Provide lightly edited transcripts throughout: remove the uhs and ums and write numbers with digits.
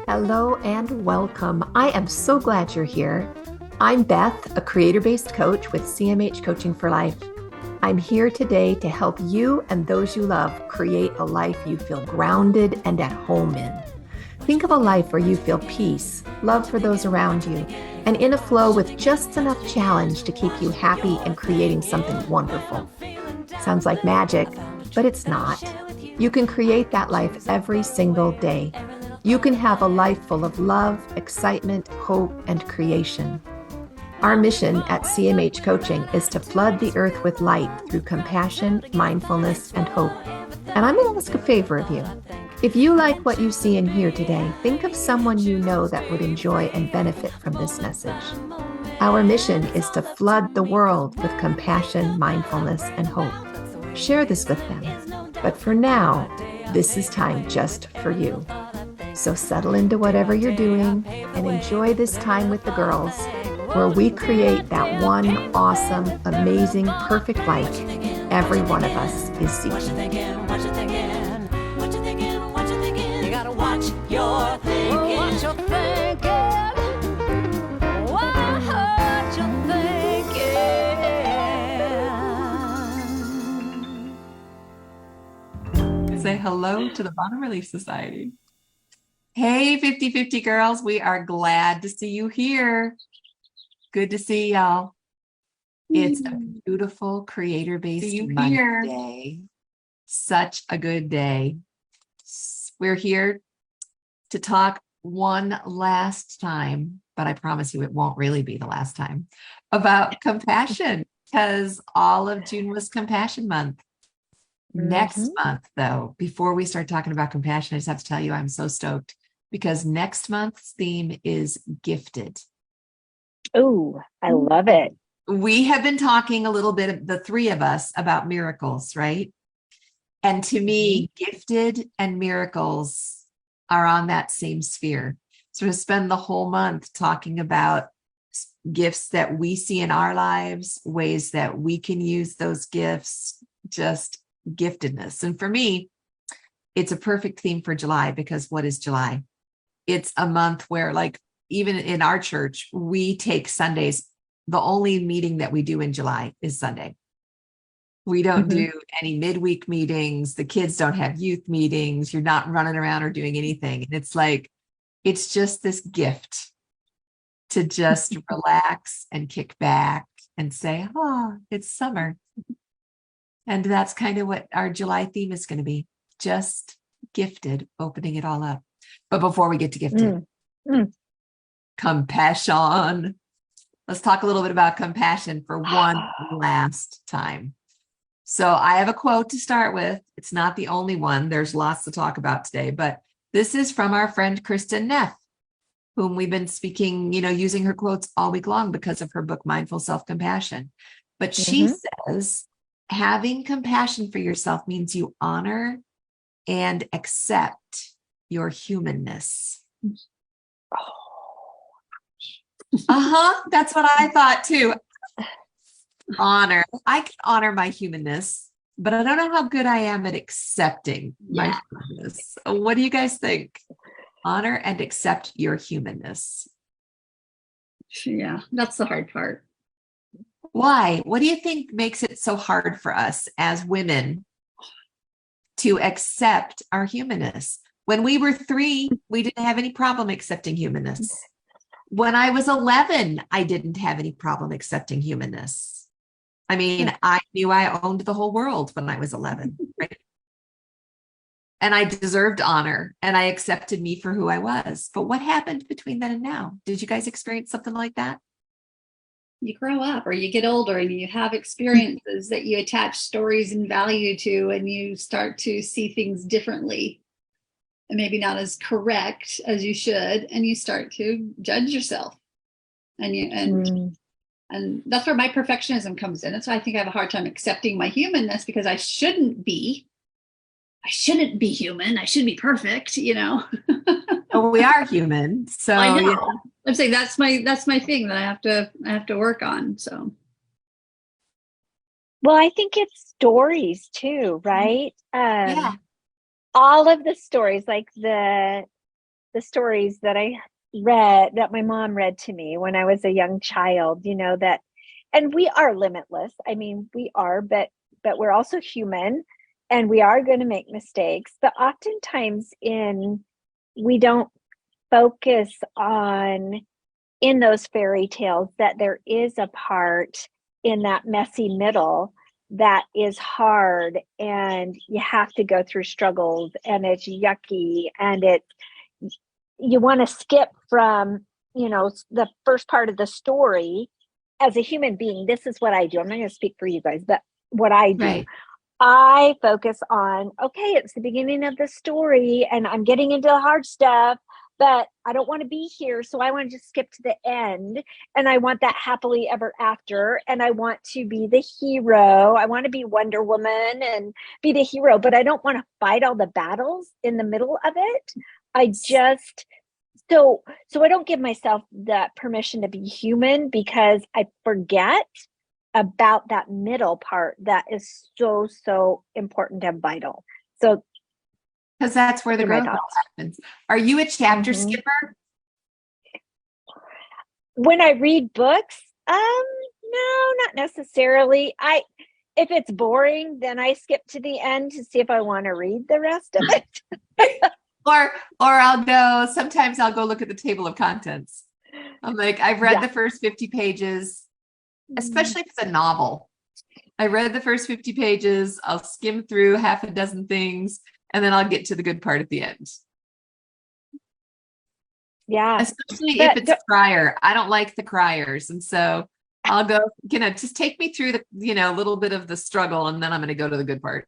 Hello and welcome. I am so glad you're here. I'm Beth, a creator-based coach with CMH Coaching for Life. I'm here today to help you and those you love create a life you feel grounded and at home in. Think of a life where you feel peace, love for those around you, and in a flow with just enough challenge to keep you happy and creating something wonderful. Sounds like magic, but it's not. You can create that life every single day. You can have a life full of love, excitement, hope, and creation. Our mission at CMH Coaching is to flood the earth with light through compassion, mindfulness, and hope. And I'm going to ask a favor of you. If you like what you see and hear today, think of someone you know that would enjoy and benefit from this message. Our mission is to flood the world with compassion, mindfulness, and hope. Share this with them. But for now, this is time just for you. So settle into whatever you're doing and enjoy this time with the girls, where we create that one awesome, amazing, perfect life every one of us is seeking. You gotta watch your thinking. Watch your thinking. Watch your thinking. Say hello to the Bottom Relief Society. Hey, 50/50 girls, we are glad to see you here. Good to see y'all. It's a beautiful creator-based Monday. Such a good day. We're here to talk one last time, but I promise you it won't really be the last time, about compassion, because all of June was Compassion Month. Next month, though, before we start talking about compassion, I just have to tell you I'm so stoked because next month's theme is gifted. Oh, I love it. We have been talking a little bit, the three of us, about miracles, right? And to me, gifted and miracles are on that same sphere. So to spend the whole month talking about gifts that we see in our lives, ways that we can use those gifts, just giftedness. And for me, it's a perfect theme for July, because what is July? It's a month where, like, even in our church, we take Sundays. The only meeting that we do in July is Sunday. We don't do any midweek meetings. The kids don't have youth meetings. You're not running around or doing anything. And it's like, it's just this gift to just relax and kick back and say, oh, it's summer. And that's kind of what our July theme is going to be. Just gifted, opening it all up. But before we get to gifted, compassion. Let's talk a little bit about compassion for one last time. So I have a quote to start with. It's not the only one. There's lots to talk about today, but this is from our friend Kristen Neff, whom we've been speaking, using her quotes all week long because of her book, Mindful Self-Compassion. But she says, having compassion for yourself means you honor and accept your humanness. That's what I thought too. Honor. I can honor my humanness, but I don't know how good I am at accepting my humanness. What do you guys think? Honor and accept your humanness. Yeah, that's the hard part. Why? What do you think makes it so hard for us as women to accept our humanness? When we were 3, we didn't have any problem accepting humanness. When I was 11, I didn't have any problem accepting humanness. I mean, I knew I owned the whole world when I was 11, right? And I deserved honor, and I accepted me for who I was. But what happened between then and now? Did you guys experience something like that? You grow up, or you get older, and you have experiences that you attach stories and value to, and you start to see things differently, and maybe not as correct as you should, and you start to judge yourself. And that's where my perfectionism comes in. That's why I think I have a hard time accepting my humanness, because I shouldn't be human. I should be perfect, Oh, we are human. So I know. I'm saying that's my thing that I have to work on. So Well, I think it's stories too, right? Yeah. All of the stories, like the the stories that I read, that my mom read to me when I was a young child, that, and we are limitless. I mean, we are, but we're also human, and we are going to make mistakes. But oftentimes we don't focus on, in those fairy tales, that there is a part in that messy middle that is hard, and you have to go through struggles, and it's yucky, and you want to skip from, the first part of the story. As a human being, this is what I do. I'm not going to speak for you guys, but what I do, Right. I focus on, okay, it's the beginning of the story and I'm getting into the hard stuff, but I don't want to be here. So I want to just skip to the end, and I want that happily ever after. And I want to be the hero. I want to be Wonder Woman and be the hero, but I don't want to fight all the battles in the middle of it. I just, so I don't give myself that permission to be human, because I forget about that middle part that is so important and vital. So, Because that's where the those are my growth thoughts. happens. Are you a chapter Mhm. skipper? When I read books, no, not necessarily. If it's boring, then I skip to the end to see if I want to read the rest of it. Or sometimes I'll go look at the table of contents. I'm like, I've read Yeah. the first 50 pages, especially if it's a novel. I read the first 50 pages, I'll skim through half a dozen things, and then I'll get to the good part at the end. Yeah. Especially But if it's crier. I don't like the criers. And so I'll go, just take me through the, little bit of the struggle, and then I'm going to go to the good part.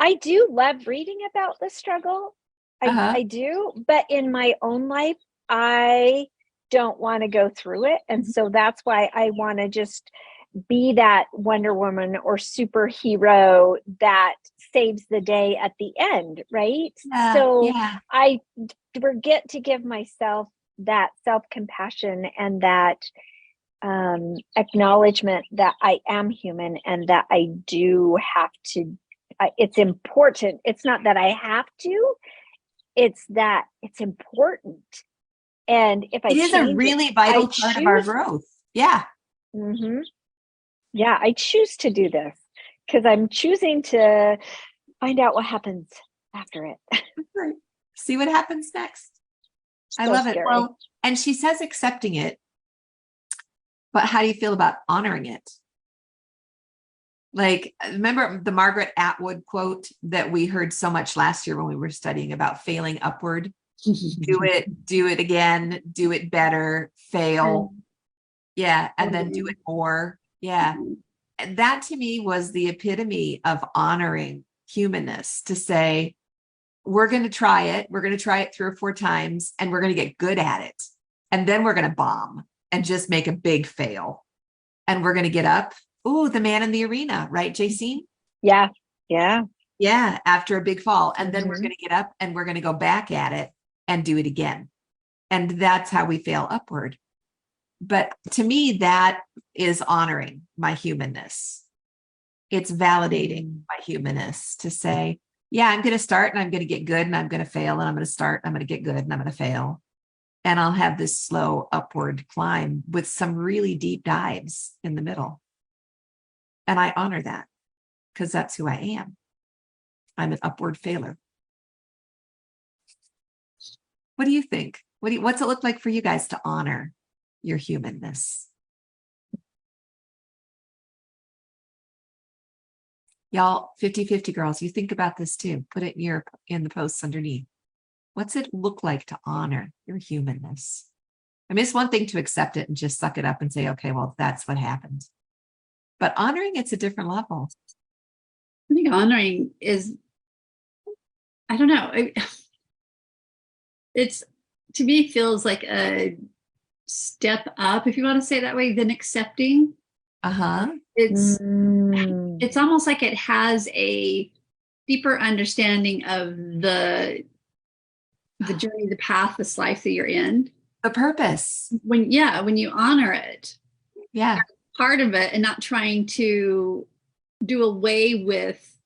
I do love reading about the struggle. Uh-huh. I do, but in my own life, I don't want to go through it. And so that's why I want to just be that Wonder Woman or superhero that saves the day at the end, right? Yeah, So yeah. I forget to give myself that self-compassion and that acknowledgement that I am human, and that I do have to, it's important. It's not that I have to, it's that it's important. And if I It is a change really it, vital I part of our choose. growth. Yeah. Yeah, I choose to do this because I'm choosing to find out what happens after it. See what happens next. I So love it. scary. Well, and she says accepting it, but how do you feel about honoring it? Like, remember the Margaret Atwood quote that we heard so much last year when we were studying about failing upward? Do it again, do it better, fail. Yeah. And then do it more. Yeah. And that to me was the epitome of honoring humanness, to say, we're going to try it. We're going to try it 3 or 4 times, and we're going to get good at it. And then we're going to bomb and just make a big fail. And we're going to get up. Ooh, the man in the arena, right, Jaycine? Yeah. Yeah. Yeah. After a big fall. And then we're going to get up and we're going to go back at it and do it again. And that's how we fail upward. But to me, that is honoring my humanness. It's validating my humanness to say, yeah, I'm going to start and I'm going to get good, and I'm going to fail, and I'm going to start, and I'm going to get good, and I'm going to fail. And I'll have this slow upward climb with some really deep dives in the middle. And I honor that, because that's who I am. I'm an upward failer. What do you think? What's it look like for you guys to honor your humanness? Y'all, 50-50 girls, you think about this too. Put it in the posts underneath. What's it look like to honor your humanness? I mean, it's one thing to accept it and just suck it up and say, okay, well, that's what happened. But honoring it's a different level. I think honoring is, I don't know. It's, to me, feels like a step up, if you want to say it that way, than accepting. Uh-huh. It's almost like it has a deeper understanding of the journey, the path, this life that you're in. The purpose. When you honor it. Yeah. Part of it, and not trying to do away with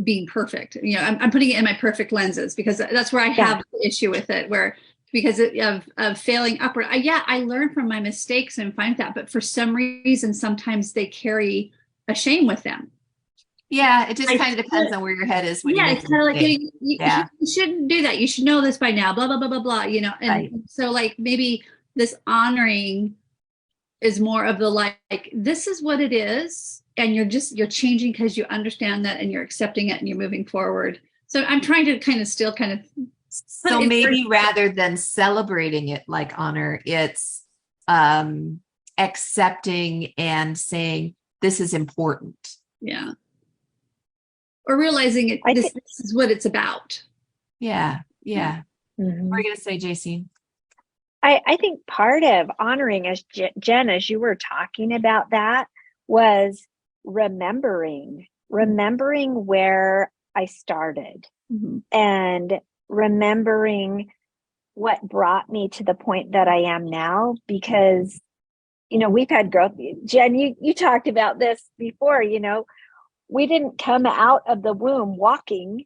being perfect. You know, I'm putting it in my perfect lenses because that's where I have the issue with it, where because of failing upward. I learn from my mistakes and find that, but for some reason, sometimes they carry a shame with them. Yeah, it just kind of depends on where your head is when you make it's kind of like you shouldn't do that. You should know this by now. Blah blah blah blah blah. You know, and so like maybe this honoring is more of the like this is what it is, and you're changing because you understand that and you're accepting it and you're moving forward. So I'm trying to still so maybe rather than celebrating it like honor, it's accepting and saying this is important. Yeah. Or realizing it, this is what it's about. Yeah. Mm-hmm. What are you going to say, Jaycine? I think part of honoring, as Jen, as you were talking about that, was remembering where I started and remembering what brought me to the point that I am now, because, you know, we've had growth. Jen, you talked about this before, you know, we didn't come out of the womb walking.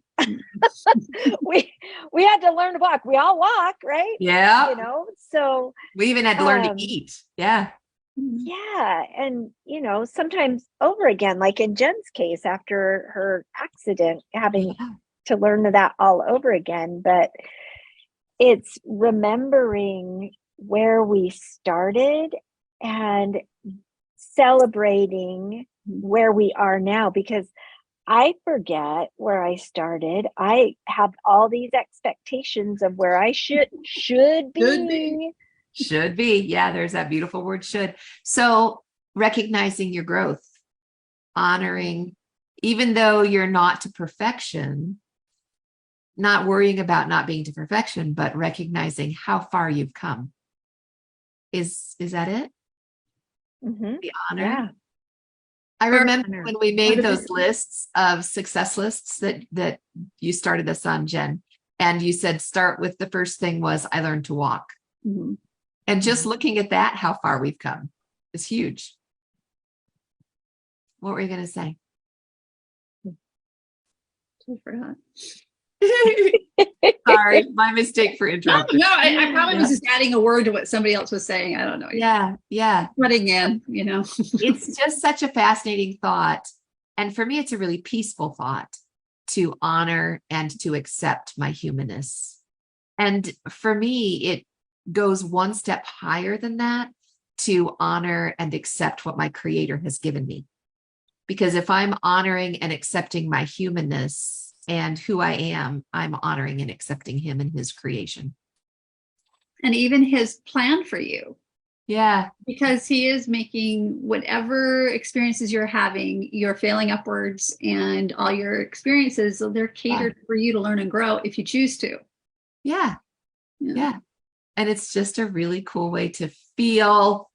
we had to learn to walk. We all walk, right? Yeah. You know, so we even had to learn to eat. Yeah. Yeah. And, you know, sometimes over again, like in Jen's case, after her accident, having to learn that all over again. But it's remembering where we started and celebrating where we are now, because I forget where I started. I have all these expectations of where I should be. Should be. Yeah, there's that beautiful word should. So recognizing your growth, honoring, even though you're not to perfection, not worrying about not being to perfection, but recognizing how far you've come. Is that it? The honor. Yeah. I remember when we made those lists of success lists that you started us on, Jen, and you said, start with the first thing was I learned to walk. And just looking at that, how far we've come is huge. What were you going to say? I forgot. Sorry, my mistake for interrupting. No, I probably was just adding a word to what somebody else was saying. I don't know. Yeah. Putting in, you know. It's just such a fascinating thought. And for me, it's a really peaceful thought to honor and to accept my humanness. And for me, it goes one step higher than that, to honor and accept what my creator has given me. Because if I'm honoring and accepting my humanness and who I am, I'm honoring and accepting him and his creation. And even his plan for you. Yeah. Because he is making whatever experiences you're having, you're failing upwards, and all your experiences, they're catered for you to learn and grow if you choose to. Yeah. And it's just a really cool way to feel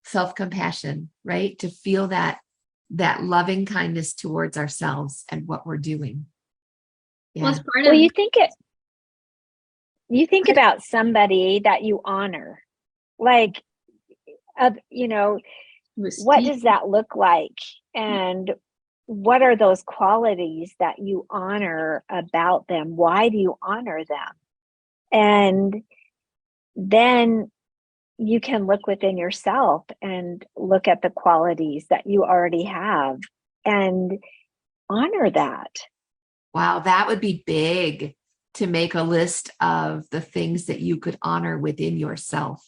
self-compassion, right? To feel that loving kindness towards ourselves and what we're doing. Yeah. Well, you think about somebody that you honor, like, you know, what does that look like? And what are those qualities that you honor about them? Why do you honor them? And then you can look within yourself and look at the qualities that you already have and honor that. Wow, that would be big, to make a list of the things that you could honor within yourself.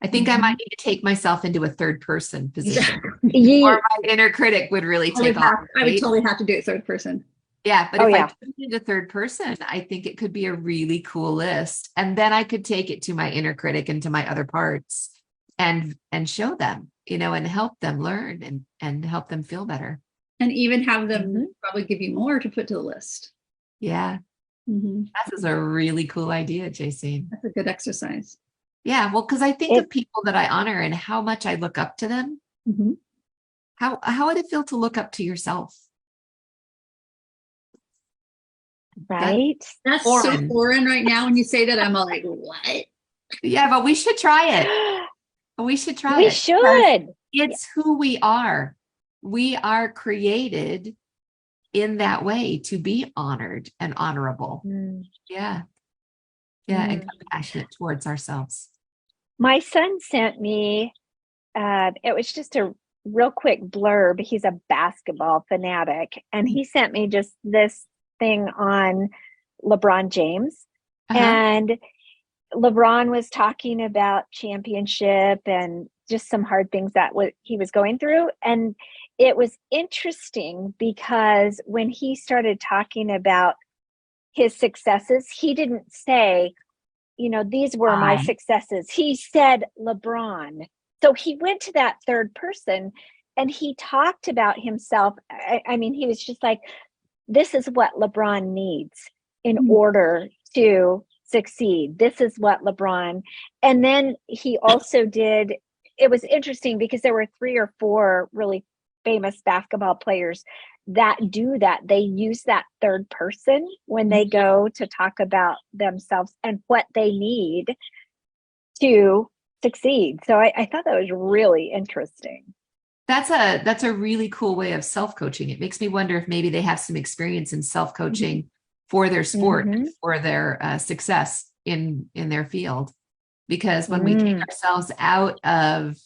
I think I might need to take myself into a third person position, or my inner critic would really take off. I would totally have to do it third person. Yeah, but if I put it into third person, I think it could be a really cool list. And then I could take it to my inner critic and to my other parts and show them, you know, and help them learn and help them feel better. And even have them probably give you more to put to the list. Yeah. That is a really cool idea, Jaycine. That's a good exercise. Yeah, well, because I think of people that I honor and how much I look up to them. How would it feel to look up to yourself? Right? That's so foreign right now. When you say that, I'm like, what? Yeah, but we should try it. We should. It's who we are. We are created in that way, to be honored and honorable. Yeah. Yeah. And compassionate towards ourselves. My son sent me, it was just a real quick blurb. He's a basketball fanatic, and he sent me just this thing on LeBron James. And LeBron was talking about championship and just some hard things that he was going through. And it was interesting because when he started talking about his successes, he didn't say, these were my successes. He said LeBron. So he went to that third person and he talked about himself. I mean, he was just like, this is what LeBron needs in order to succeed. This is what LeBron. And then he also did, it was interesting because there were 3 or 4 really famous basketball players that do that. They use that third person when they go to talk about themselves and what they need to succeed. So I thought that was really interesting. That's a really cool way of self-coaching. It makes me wonder if maybe they have some experience in self-coaching for their sport, or their success in their field. Because when we take ourselves out of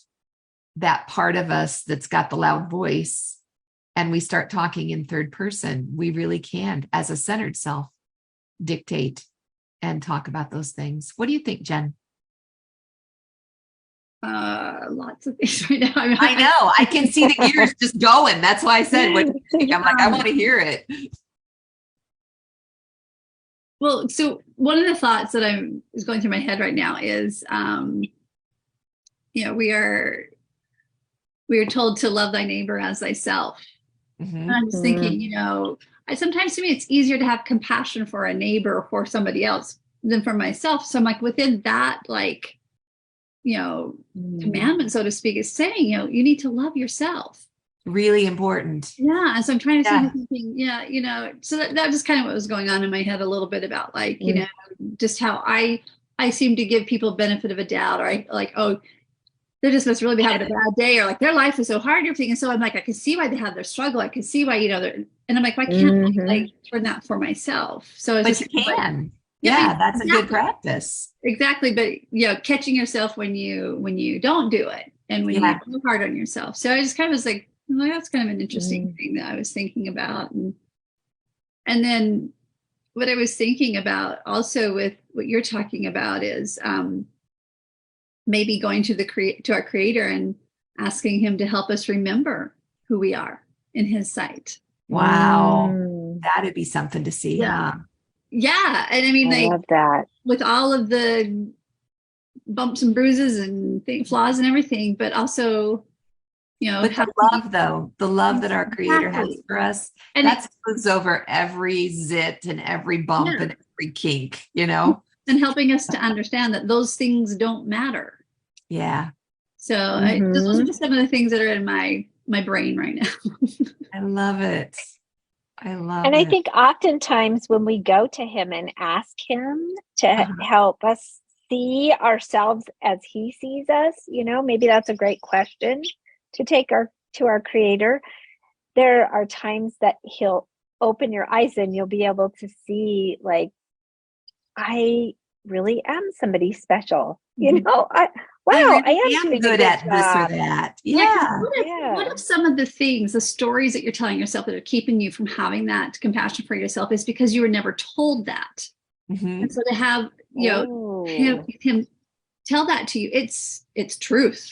that part of us that's got the loud voice and we start talking in third person, we really can, as a centered self, dictate and talk about those things. What do you think, Jen? Lots of things right now. I know. I can see the gears just going. That's why I said, what do you think? I'm like, I want to hear it. Well, so one of the thoughts that is going through my head right now is, we are told to love thy neighbor as thyself. And I'm just thinking, sometimes to me, it's easier to have compassion for a neighbor or for somebody else than for myself. So I'm like, within that, commandment, so to speak, is saying, you need to love yourself. Really important. Yeah. And so I'm trying to see something, so that just kind of what was going on in my head a little bit about just how I seem to give people benefit of a doubt, or they just must really be having a bad day, or their life is so hard and everything. And so I'm like, I can see why they have their struggle. I can see why, and I'm like, why can't I turn that for myself? So it's but you can. That's a good practice. Exactly. But catching yourself when you don't do it, and when you go hard on yourself. So I just kind of was like, well, that's kind of an interesting thing that I was thinking about. And then what I was thinking about also with what you're talking about is maybe going to our Creator and asking him to help us remember who we are in his sight. Wow. That'd be something to see. Yeah. Yeah. And I mean, I love that. With all of the bumps and bruises and flaws and everything, but also, but the love that our Creator has for us, and that smooths over every zit and every bump and every kink, and helping us to understand that those things don't matter. Yeah. So those are just some of the things that are in my brain right now. I love it. And I think oftentimes when we go to him and ask him to help us see ourselves as he sees us, maybe that's a great question to take to our Creator. There are times that he'll open your eyes and you'll be able to see, I really am somebody special. I am good at this or that. Yeah. What if some of the stories that you're telling yourself that are keeping you from having that compassion for yourself is because you were never told that? And so to have, him tell that to you, it's truth.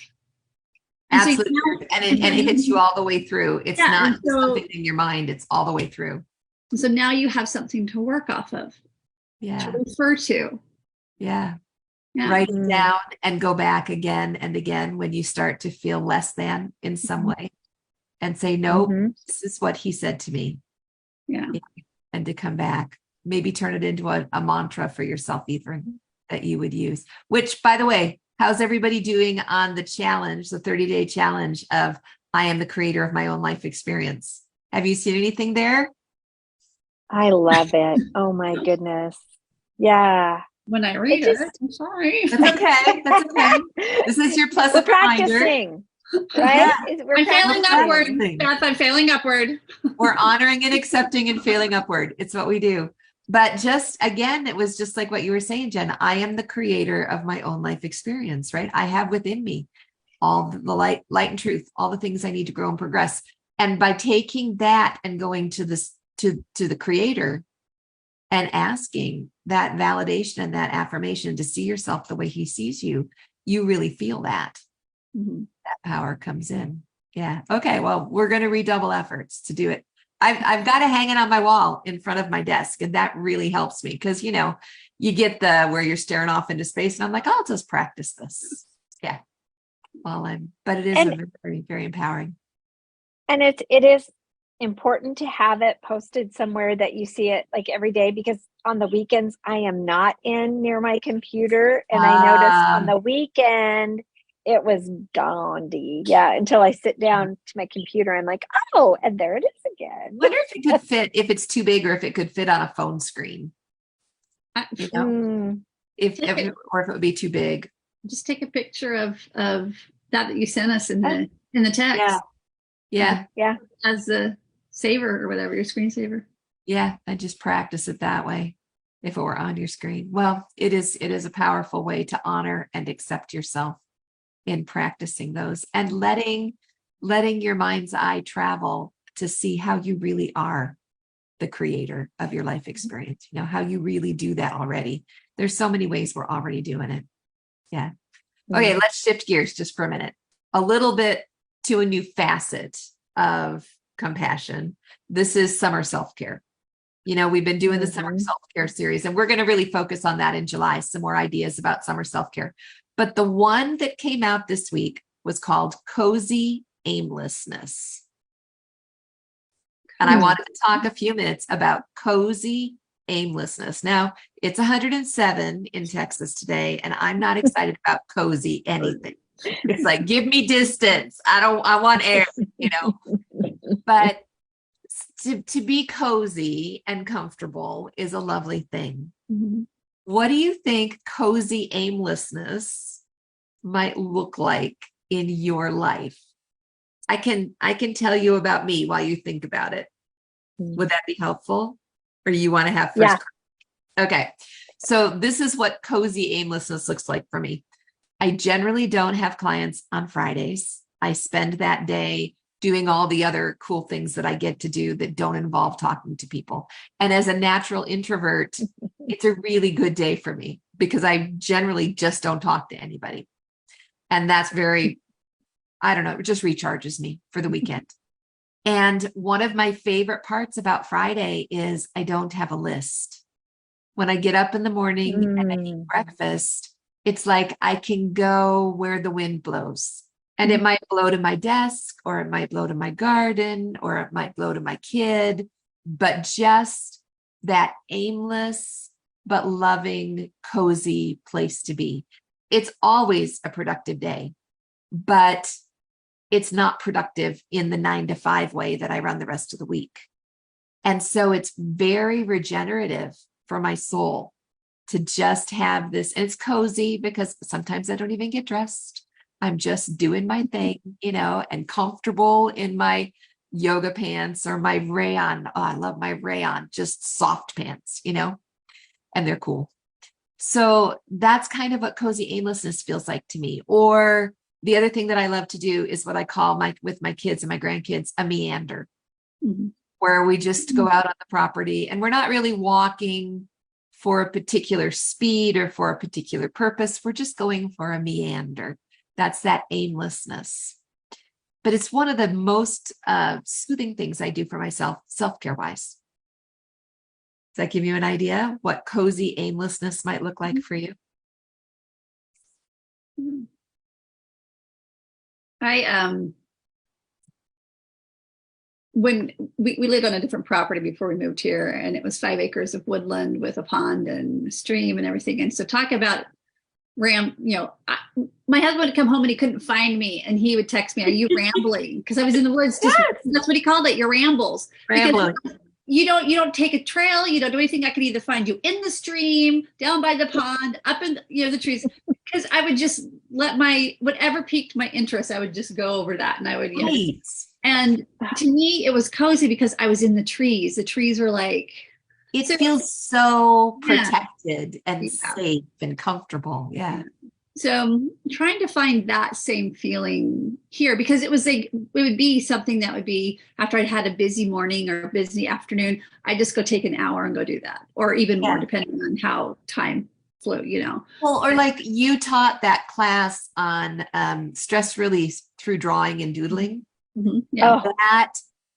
Absolutely. And it hits you all the way through. It's not something in your mind. It's all the way through. So now you have something to work off of. Yeah. To refer to. Yeah. Write it down and go back again and again when you start to feel less than in some way, and say, no, this is what he said to me. Yeah. And to come back, maybe turn it into a mantra for yourself, even that you would use, which, by the way, how's everybody doing on the challenge, the 30-day challenge of I am the creator of my own life experience? Have you seen anything there? I love it. Oh my goodness. Yeah. When I read it, I'm sorry. That's okay. That's okay. This is your pleasant reminder. right? Yeah. We're I'm failing That's upward, the thing. Beth. I'm failing upward. We're honoring and accepting and failing upward. It's what we do. But just again, it was just like what you were saying, Jen. I am the creator of my own life experience, right? I have within me all the light and truth, all the things I need to grow and progress. And by taking that and going to this to the creator and asking that validation and that affirmation to see yourself the way he sees you, you really feel that. That power comes in. Yeah. Okay. Well, we're going to redouble efforts to do it. I've got it hanging on my wall in front of my desk, and that really helps me because, you get where you're staring off into space, and I'm like, I'll just practice this. Yeah. But it is a very, very empowering. And it is important to have it posted somewhere that you see it like every day, because on the weekends I am not near my computer, and I noticed on the weekend it was gaudy. Yeah. Until I sit down to my computer, I'm like, oh, and there it is again. I wonder if it could fit, if it's too big, or if it could fit on a phone screen. If it would be too big. Just take a picture of that you sent us in the text. Yeah. As the saver or whatever, your screensaver. Yeah. I just practice it that way. If it were on your screen. Well, it is a powerful way to honor and accept yourself in practicing those, and letting your mind's eye travel to see how you really are the creator of your life experience, how you really do that already. There's so many ways we're already doing it. Yeah. Okay. Let's shift gears just for a minute, a little bit to a new facet of compassion. This is summer self-care. We've been doing the summer self-care series, and we're going to really focus on that in July, some more ideas about summer self-care. But the one that came out this week was called Cozy Aimlessness. And I wanted to talk a few minutes about cozy aimlessness. Now, it's 107 in Texas today, and I'm not excited about cozy anything. It's like, give me distance. I want air, But to be cozy and comfortable is a lovely thing. What do you think cozy aimlessness might look like in your life? I can tell you about me while you think about it. Would that be helpful? Or you want to have first? Yeah. Okay. So this is what cozy aimlessness looks like for me. I generally don't have clients on Fridays. I spend that day doing all the other cool things that I get to do that don't involve talking to people. And as a natural introvert, it's a really good day for me because I generally just don't talk to anybody. And that's very, it just recharges me for the weekend. And one of my favorite parts about Friday is I don't have a list. When I get up in the morning and I eat breakfast, it's like I can go where the wind blows. And it might blow to my desk, or it might blow to my garden, or it might blow to my kid, but just that aimless but loving, cozy place to be. It's always a productive day, but it's not productive in the 9 to 5 way that I run the rest of the week. And so it's very regenerative for my soul to just have this. And it's cozy because sometimes I don't even get dressed. I'm just doing my thing, and comfortable in my yoga pants or my rayon. Oh, I love my rayon, just soft pants, and they're cool. So that's kind of what cozy aimlessness feels like to me. Or the other thing that I love to do is what I call with my kids and my grandkids, a meander, where we just go out on the property and we're not really walking for a particular speed or for a particular purpose. We're just going for a meander. That's that aimlessness. But it's one of the most soothing things I do for myself, self-care wise. Does that give you an idea what cozy aimlessness might look like for you? When we lived on a different property before we moved here, and it was 5 acres of woodland with a pond and a stream and everything. And so talk about my husband would come home and he couldn't find me, and he would text me, "Are you rambling?" Because I was in the woods. That's what he called it, your rambles. Rambling. You don't take a trail. You don't do anything. I could either find you in the stream, down by the pond, up in the trees. Because I would just let whatever piqued my interest, I would just go over that, and I would, Right. and to me, it was cozy because I was in the trees. The trees were like, It feels so Yeah. protected and Yeah. safe and comfortable. Yeah. So I'm trying to find that same feeling here, because it would be something that would be after I'd had a busy morning or a busy afternoon, I just go take an hour and go do that, or even more, depending on how time flew, Well, or like you taught that class on stress release through drawing and doodling. Mm-hmm. Yeah.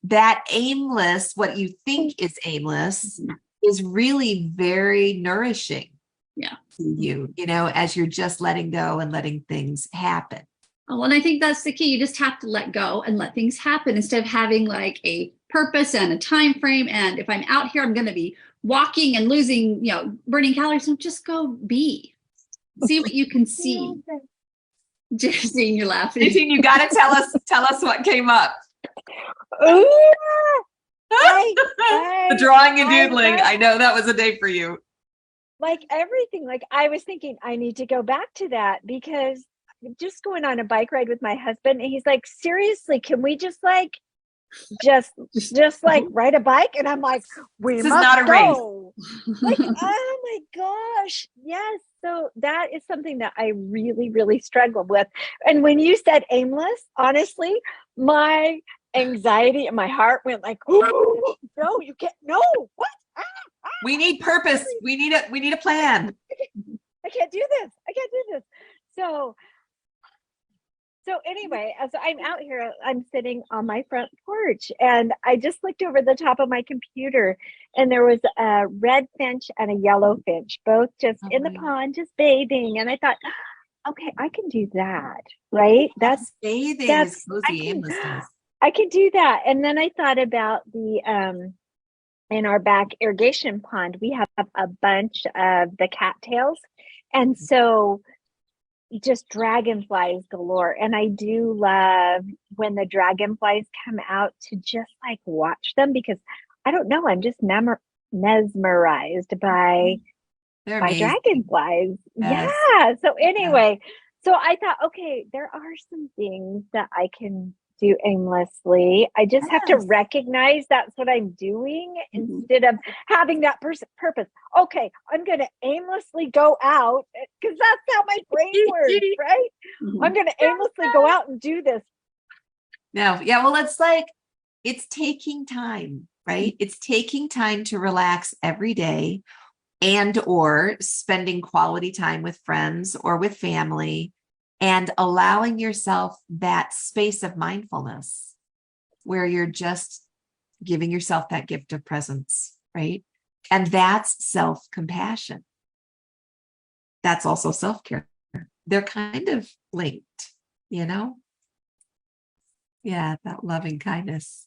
That aimless, what you think is aimless, is really very nourishing. Yeah. To you, as you're just letting go and letting things happen. Oh, and I think that's the key. You just have to let go and let things happen, instead of having like a purpose and a time frame. And if I'm out here, I'm going to be walking and losing, burning calories. So just go be. See what you can see. Jaycine, you're laughing. Jaycine, you got to tell us what came up. The drawing and doodling. I know that was a day for you. Like everything, like I was thinking I need to go back to that, because just going on a bike ride with my husband, and he's like, seriously, can we just like ride a bike? And I'm like, this is not a go. Like, oh my gosh, yes. So that is something that I really, really struggled with. And when you said aimless, honestly, my anxiety and my heart went like, oh, no, you can't, no, what? We need purpose. We need a plan. I can't do this. So anyway, as I'm out here, I'm sitting on my front porch, and I just looked over the top of my computer, and there was a red finch and a yellow finch, both just in the pond, just bathing. And I thought, okay, I can do that, right? That's bathing is cozy aimlessness. I can do that. And then I thought about the in our back irrigation pond, we have a bunch of the cattails. And so just dragonflies galore. And I do love when the dragonflies come out to just like watch them, because I don't know, I'm just mesmerized by dragonflies. Yes. Yeah. So anyway, so I thought, okay, there are some things that I can do aimlessly. I just have to recognize that's what I'm doing, instead of having that purpose. Okay, I'm going to aimlessly go out, because that's how my brain works, right? I'm going to aimlessly go out and do this. No, yeah, well, it's taking time, right? It's taking time to relax every day, and or spending quality time with friends or with family, and allowing yourself that space of mindfulness where you're just giving yourself that gift of presence, right? And that's self-compassion. That's also self-care. They're kind of linked, Yeah, that loving kindness.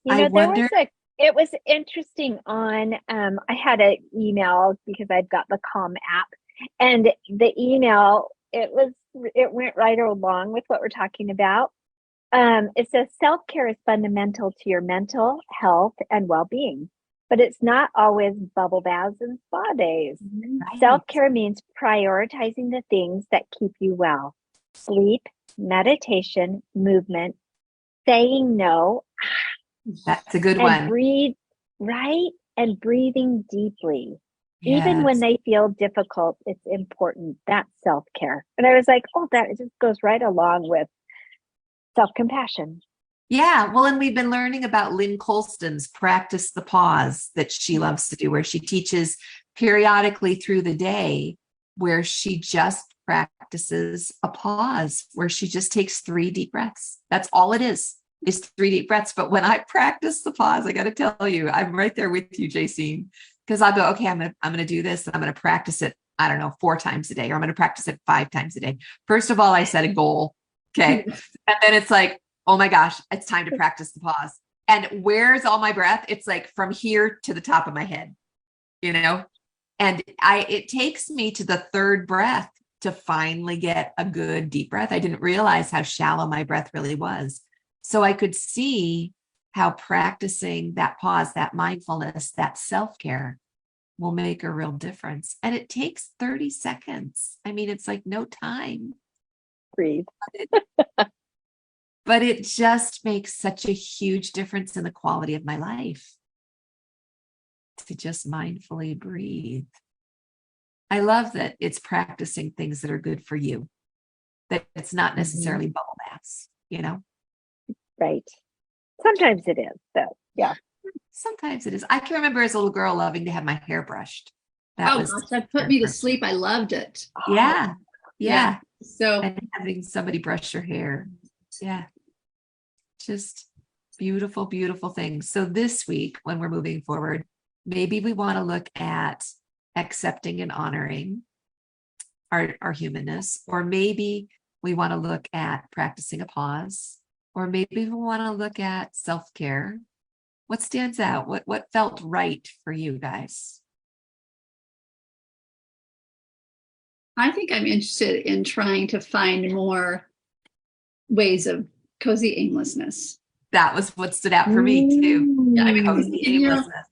It was interesting on, I had an email, because I've got the Calm app, and the email, it went right along with what we're talking about. It says self-care is fundamental to your mental health and well-being, but it's not always bubble baths and spa days. Right. Self-care means prioritizing the things that keep you well: sleep, meditation, movement, saying no. That's a good one. Breathe, right? And breathing deeply. Yes. Even when they feel difficult, it's important. That's self-care. And I was like, oh, that just goes right along with self-compassion. Yeah. Well, and we've been learning about Lynn Colston's Practice the Pause that she loves to do, where she teaches periodically through the day, where she just practices a pause, where she just takes 3 deep breaths. That's all it is 3 deep breaths. But when I practice the pause, I got to tell you, I'm right there with you, Jaycine. Because I'll go, okay, I'm going to do this, and I'm going to practice it, 4 times a day, or I'm going to practice it 5 times a day. First of all, I set a goal. Okay. And then it's like, oh my gosh, it's time to practice the pause. And where's all my breath? It's like from here to the top of my head, and it takes me to the 3rd breath to finally get a good deep breath. I didn't realize how shallow my breath really was. So I could see how practicing that pause, that mindfulness, that self-care will make a real difference. And it takes 30 seconds. I mean, it's like no time. Breathe. But it just makes such a huge difference in the quality of my life to just mindfully breathe. I love that it's practicing things that are good for you, that it's not necessarily bubble baths, you know? Right. Sometimes it is, though. Yeah. Sometimes it is. I can remember as a little girl loving to have my hair brushed. Gosh, that put me to sleep. I loved it. Yeah. Yeah. So And having somebody brush your hair. Yeah. Just beautiful, beautiful things. So this week, when we're moving forward, maybe we want to look at accepting and honoring our humanness, or maybe we want to look at practicing a pause, or maybe we want to look at self-care. What stands out? What felt right for you guys? I think I'm interested in trying to find more ways of cozy aimlessness. That was what stood out for me too. Yeah, I mean, Cozy aimlessness.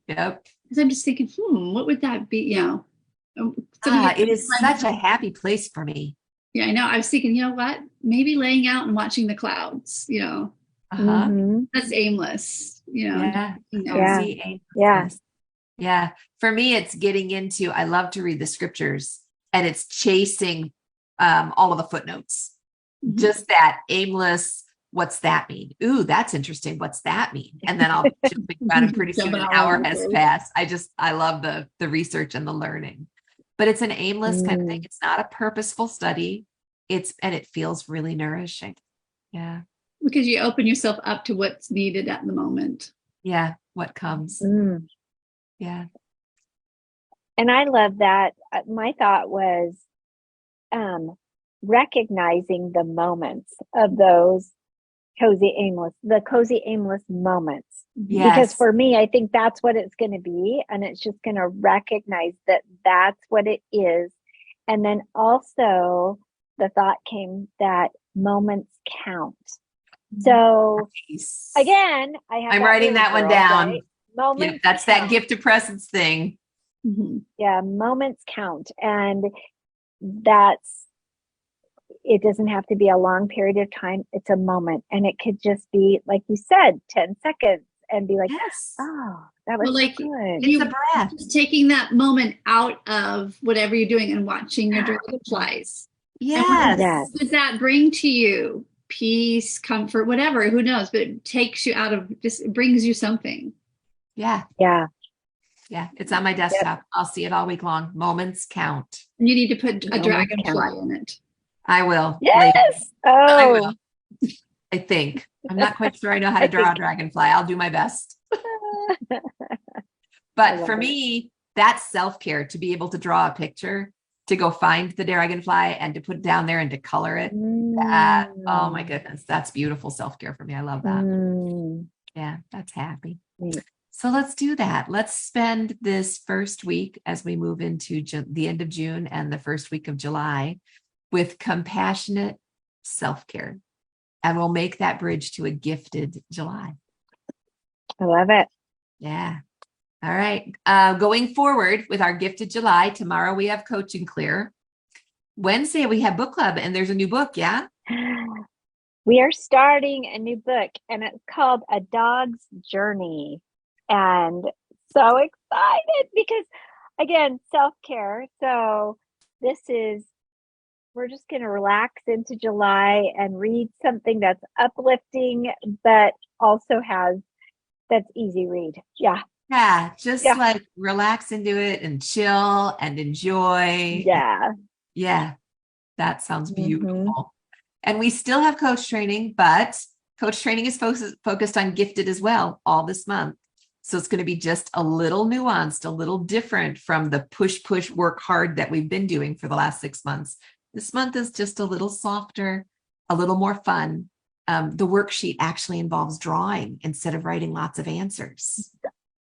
Yep. Because I'm just thinking, what would that be? It is such a happy place for me. Yeah, I know. I was thinking, you know what? Maybe laying out and watching the clouds, that's aimless, Yeah. Yeah. Aimlessness. Yeah. For me, it's getting into, I love to read the scriptures, and it's chasing all of the footnotes. Just that aimless, what's that mean? Ooh, that's interesting. What's that mean? And then I'll jump around, and pretty soon an hour has passed. I love the research and the learning. But it's an aimless kind of thing. It's not a purposeful study. And it feels really nourishing. Yeah. Because you open yourself up to what's needed at the moment. Yeah. What comes. Yeah. And I love that. My thought was recognizing the moments of those cozy aimless moments. Yes. Because for me, I think that's what it's going to be. And it's just going to recognize that that's what it is. And then also the thought came that moments count. So again, I'm writing that one down. Right? Moments. Yeah, that's that gift of presence thing. Yeah. Moments count. And it doesn't have to be a long period of time. It's a moment. And it could just be, like you said, 10 seconds and be like, oh, that was good. It's a breath. Just taking that moment out of whatever you're doing and watching your dragonflies. Yes. What does that bring to you? Peace, comfort, whatever, who knows, but it takes you out of, just brings you something. Yeah. Yeah. Yeah. It's on my desktop. I'll see it all week long. Moments count. And you need to put a dragonfly in it. I will. Yes. I will. I think. I'm not quite sure I know how to draw a dragonfly. I'll do my best. But for me, that's self-care, to be able to draw a picture, to go find the dragonfly and to put it down there and to color it. Oh my goodness. That's beautiful self-care for me. I love that. Yeah, that's happy. So let's do that. Let's spend this first week as we move into the end of June and the first week of July with compassionate self-care. And we'll make that bridge to a gifted July. I love it. Yeah. All right. Going forward with our gifted July, tomorrow we have Coaching Clear. Wednesday we have book club, and there's a new book. Yeah. We are starting a new book, and it's called A Dog's Journey. And so excited because, again, self-care. So we're just going to relax into July and read something that's uplifting, but also that's easy read. Yeah. Yeah. Just like relax into it and chill and enjoy. Yeah. Yeah. That sounds beautiful. And we still have coach training, but coach training is focused on gifted as well all this month. So it's going to be just a little nuanced, a little different from the push, work hard that we've been doing for the last 6 months. This month is just a little softer, a little more fun. The worksheet actually involves drawing instead of writing lots of answers.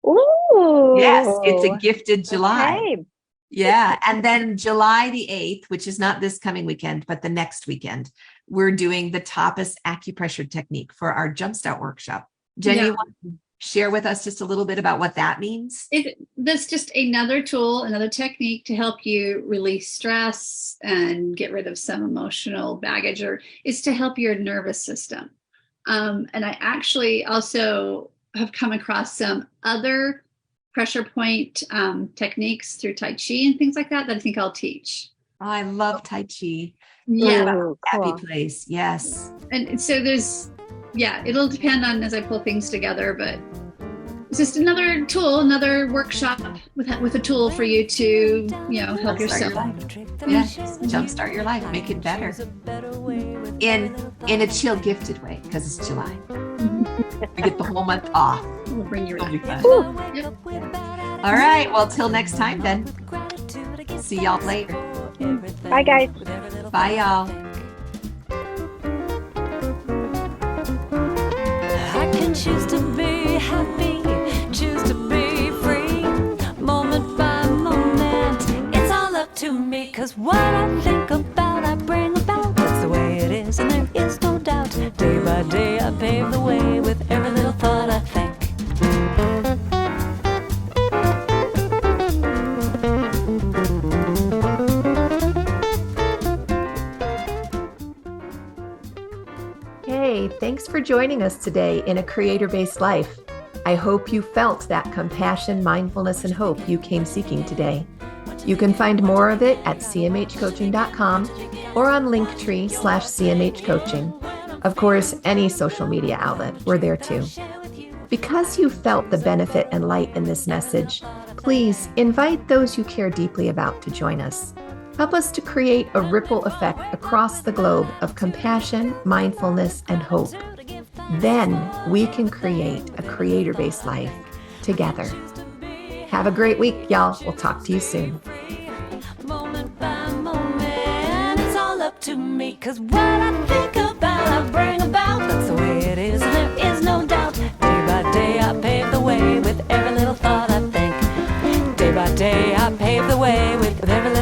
Ooh. Yes, it's a gifted July. Okay. Yeah. And then July the 8th, which is not this coming weekend, but the next weekend, we're doing the tapas acupressure technique for our Jumpstart workshop. Jen, you want to share with us just a little bit about what that means? That's just another tool, another technique to help you release stress and get rid of some emotional baggage, or is to help your nervous system. And I actually also have come across some other pressure point techniques through Tai Chi and things like that I think I'll teach. Oh, I love Tai Chi. Yeah. Ooh, Happy cool. place. Yes. And so it'll depend on as I pull things together, but it's just another tool, another workshop with a tool for you to, help yourself. Yes. Jumpstart your life. Make it better. In a chill, gifted way, because it's July. We get the whole month off. We'll bring you It'll be fun. Yep. All right. Well, till next time then. See y'all later. Bye, guys. Bye, y'all. I can choose to be happy, choose to be free, moment by moment. It's all up to me, 'cause what I think about, I bring about. That's the way it is, and there is no doubt. Day by day, I pave the way with every little thought I think. Hey, thanks for joining us today in A Creator-Based Life. I hope you felt that compassion, mindfulness, and hope you came seeking today. You can find more of it at cmhcoaching.com or on linktree/cmhcoaching. Of course, any social media outlet, we're there too. Because you felt the benefit and light in this message, please invite those you care deeply about to join us. Help us to create a ripple effect across the globe of compassion, mindfulness, and hope. Then we can create a creator-based life together. Have a great week, y'all. We'll talk to you soon. Moment by moment, it's all up to me, 'cause what I think about, I bring about. That's the way it is, and there is no doubt. Day by day, I pave the way with every little thought I think. Day by day, I pave the way with every